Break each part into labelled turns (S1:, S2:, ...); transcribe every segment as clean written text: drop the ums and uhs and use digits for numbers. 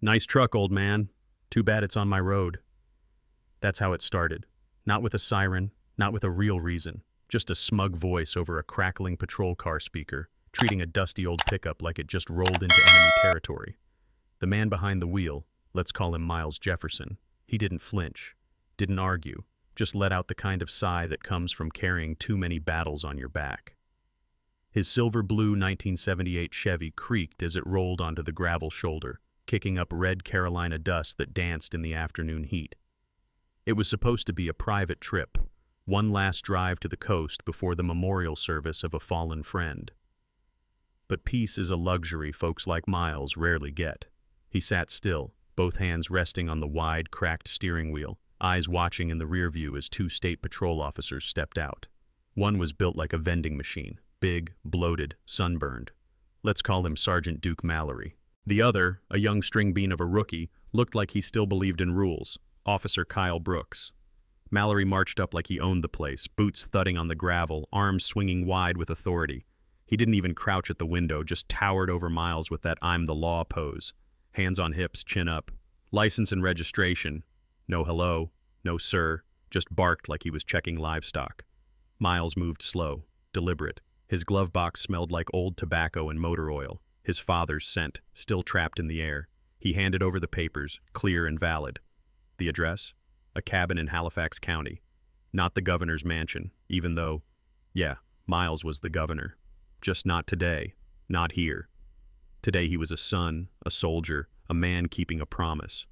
S1: Nice truck, old man. Too bad it's on my road. That's how it started. Not with a siren, not with a real reason. Just a smug voice over a crackling patrol car speaker, treating a dusty old pickup like it just rolled into enemy territory. The man behind the wheel, let's call him Miles Jefferson, he didn't flinch, didn't argue, just let out the kind of sigh that comes from carrying too many battles on your back. His silver-blue 1978 Chevy creaked as it rolled onto the gravel shoulder, kicking up red Carolina dust that danced in the afternoon heat. It was supposed to be a private trip, one last drive to the coast before the memorial service of a fallen friend. But peace is a luxury folks like Miles rarely get. He sat still, both hands resting on the wide, cracked steering wheel, eyes watching in the rear view as two state patrol officers stepped out. One was built like a vending machine, big, bloated, sunburned. Let's call him Sergeant Duke Mallory. The other, a young string bean of a rookie, looked like he still believed in rules, Officer Kyle Brooks. Mallory marched up like he owned the place, boots thudding on the gravel, arms swinging wide with authority. He didn't even crouch at the window, just towered over Miles with that I'm the law pose. Hands on hips, chin up. License and registration. No hello, no sir, just barked like he was checking livestock. Miles moved slow, deliberate. His glove box smelled like old tobacco and motor oil, his father's scent, still trapped in the air. He handed over the papers, clear and valid. The address? A cabin in Halifax County. Not the governor's mansion, even though, yeah, Miles was the governor. Just not today, not here. Today he was a son, a soldier, a man keeping a promise.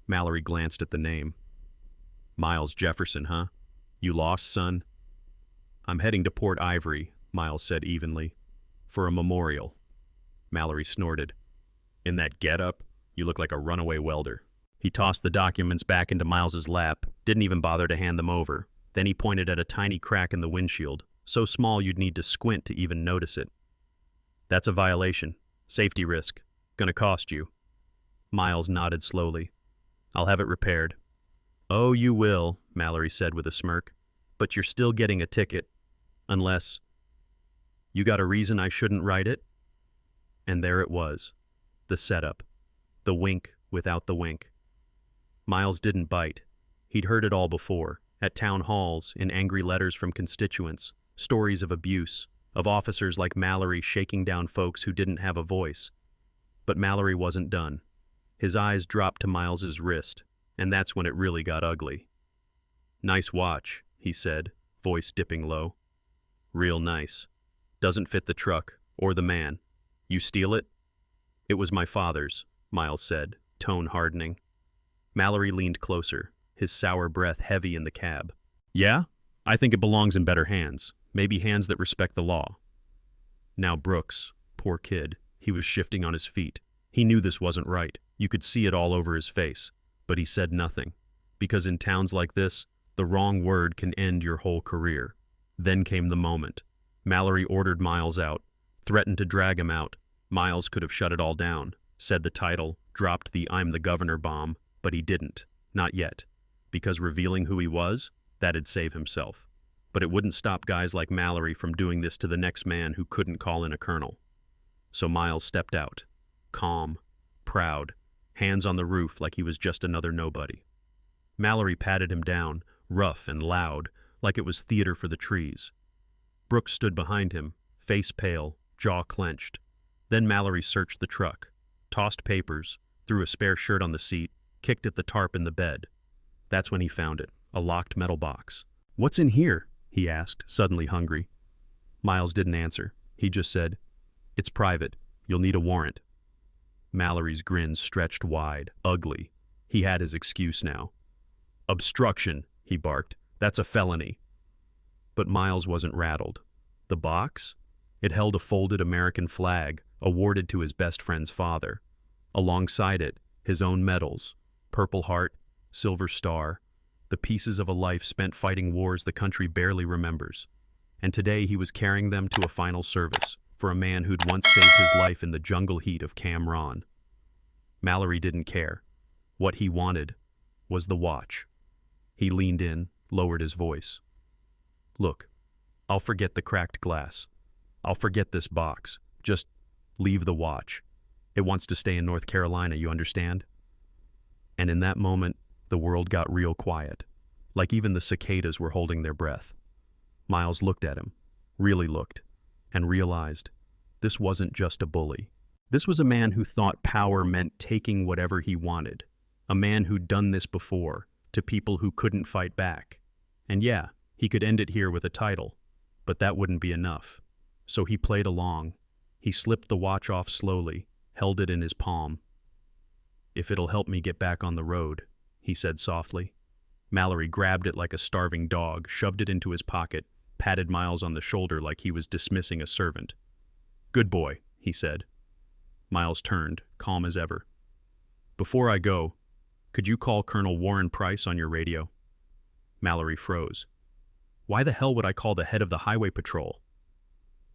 S1: Mallory glanced at the name. Miles Jefferson, huh? You lost, son? I'm heading to Port Ivory, Miles said evenly, for a memorial. Mallory snorted. In that getup, you look like a runaway welder. He tossed the documents back into Miles's lap, didn't even bother to hand them over. Then he pointed at a tiny crack in the windshield, so small you'd need to squint to even notice it. That's a violation. Safety risk. Gonna cost you. Miles nodded slowly. I'll have it repaired. Oh, you will, Mallory said with a smirk. But you're still getting a ticket. Unless... You got a reason I shouldn't write it? And there it was. The setup. The wink without the wink. Miles didn't bite. He'd heard it all before, at town halls, in angry letters from constituents, stories of abuse, of officers like Mallory shaking down folks who didn't have a voice. But Mallory wasn't done. His eyes dropped to Miles's wrist, and that's when it really got ugly. Nice watch, he said, voice dipping low. Real nice. Doesn't fit the truck, or the man. You steal it? It was my father's, Miles said, tone hardening. Mallory leaned closer, his sour breath heavy in the cab. Yeah? I think it belongs in better hands. Maybe hands that respect the law. Now Brooks, poor kid, he was shifting on his feet. He knew this wasn't right. You could see it all over his face. But he said nothing. Because in towns like this, the wrong word can end your whole career. Then came the moment. Mallory ordered Miles out, threatened to drag him out. Miles could have shut it all down, said the title, dropped the I'm the governor bomb, but he didn't. Not yet. Because revealing who he was, that'd save himself. But it wouldn't stop guys like Mallory from doing this to the next man who couldn't call in a colonel. So Miles stepped out, calm, proud, hands on the roof like he was just another nobody. Mallory patted him down, rough and loud, like it was theater for the trees. Brooks stood behind him, face pale, jaw clenched. Then Mallory searched the truck, tossed papers, threw a spare shirt on the seat, kicked at the tarp in the bed. That's when he found it, a locked metal box. What's in here? He asked, suddenly hungry. Miles didn't answer. He just said, It's private. You'll need a warrant. Mallory's grin stretched wide, ugly. He had his excuse now. Obstruction, he barked. That's a felony. But Miles wasn't rattled. The box? It held a folded American flag, awarded to his best friend's father. Alongside it, his own medals, Purple Heart, Silver Star, the pieces of a life spent fighting wars the country barely remembers. And today he was carrying them to a final service for a man who'd once saved his life in the jungle heat of Cam Ron. Mallory didn't care. What he wanted was the watch. He leaned in, lowered his voice. Look, I'll forget the cracked glass. I'll forget this box. Just leave the watch. It wants to stay in North Carolina, you understand? And in that moment, the world got real quiet, like even the cicadas were holding their breath. Miles looked at him, really looked, and realized this wasn't just a bully. This was a man who thought power meant taking whatever he wanted, a man who'd done this before to people who couldn't fight back. And yeah, he could end it here with a title, but that wouldn't be enough. So he played along. He slipped the watch off slowly, held it in his palm. "If it'll help me get back on the road," he said softly. Mallory grabbed it like a starving dog, shoved it into his pocket, patted Miles on the shoulder like he was dismissing a servant. "Good boy," he said. Miles turned, calm as ever. "Before I go, could you call Colonel Warren Price on your radio?" Mallory froze. "Why the hell would I call the head of the highway patrol?"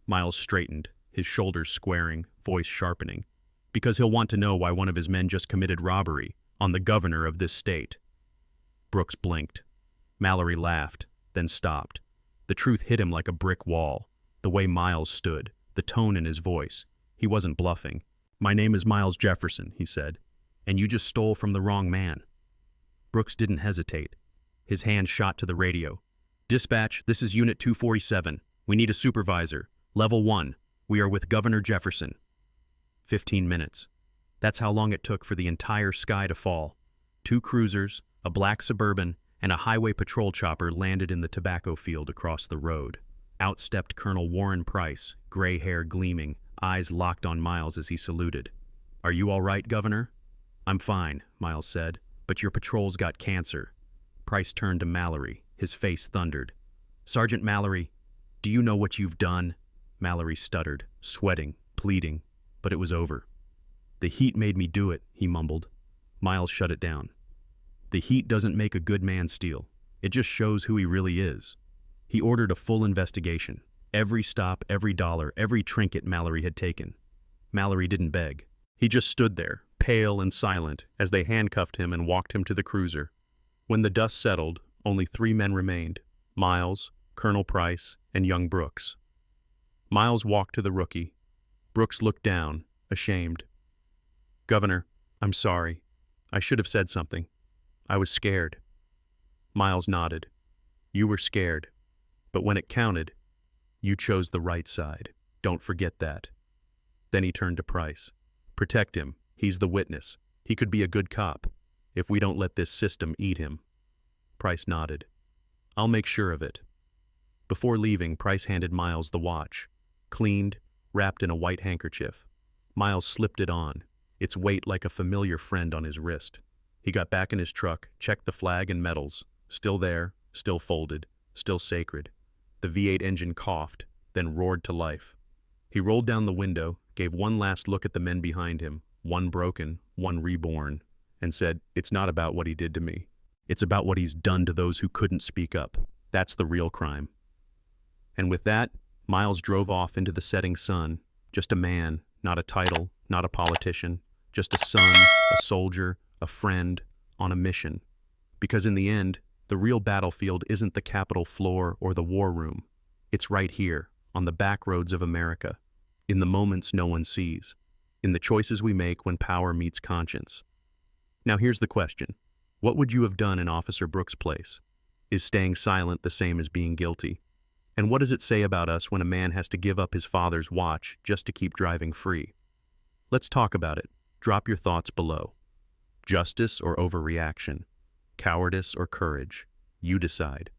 S1: Miles straightened, his shoulders squaring, voice sharpening. "Because he'll want to know why one of his men just committed robbery on the governor of this state." Brooks blinked. Mallory laughed, then stopped. The truth hit him like a brick wall. The way Miles stood, the tone in his voice. He wasn't bluffing. "My name is Miles Jefferson," he said, "and you just stole from the wrong man." Brooks didn't hesitate. His hand shot to the radio. "Dispatch, this is Unit 247. We need a supervisor. Level 1. We are with Governor Jefferson." 15 minutes. That's how long it took for the entire sky to fall. 2 cruisers, a black Suburban, and a highway patrol chopper landed in the tobacco field across the road. Out stepped Colonel Warren Price, gray hair gleaming, eyes locked on Miles as he saluted. "Are you all right, Governor?" "I'm fine," Miles said, "but your patrol's got cancer." Price turned to Mallory, his face thundered. "Sergeant Mallory, do you know what you've done?" Mallory stuttered, sweating, pleading, but it was over. "The heat made me do it," he mumbled. Miles shut it down. "The heat doesn't make a good man steal. It just shows who he really is." He ordered a full investigation. Every stop, every dollar, every trinket Mallory had taken. Mallory didn't beg. He just stood there, pale and silent, as they handcuffed him and walked him to the cruiser. When the dust settled, only 3 men remained: Miles, Colonel Price, and young Brooks. Miles walked to the rookie. Brooks looked down, ashamed. "Governor, I'm sorry. I should have said something. I was scared." Miles nodded. "You were scared. But when it counted, you chose the right side. Don't forget that." Then he turned to Price. "Protect him. He's the witness. He could be a good cop, if we don't let this system eat him." Price nodded. "I'll make sure of it." Before leaving, Price handed Miles the watch, cleaned, wrapped in a white handkerchief. Miles slipped it on, its weight like a familiar friend on his wrist. He got back in his truck, checked the flag and medals. Still there, still folded, still sacred. The V8 engine coughed, then roared to life. He rolled down the window, gave one last look at the men behind him, one broken, one reborn, and said, "It's not about what he did to me. It's about what he's done to those who couldn't speak up. That's the real crime." And with that, Miles drove off into the setting sun, just a man, not a title, not a politician, just a son, a soldier, a friend, on a mission. Because in the end, the real battlefield isn't the Capitol floor or the war room. It's right here, on the backroads of America, in the moments no one sees, in the choices we make when power meets conscience. Now here's the question. What would you have done in Officer Brooks' place? Is staying silent the same as being guilty? And what does it say about us when a man has to give up his father's watch just to keep driving free? Let's talk about it. Drop your thoughts below. Justice or overreaction? Cowardice or courage? You decide.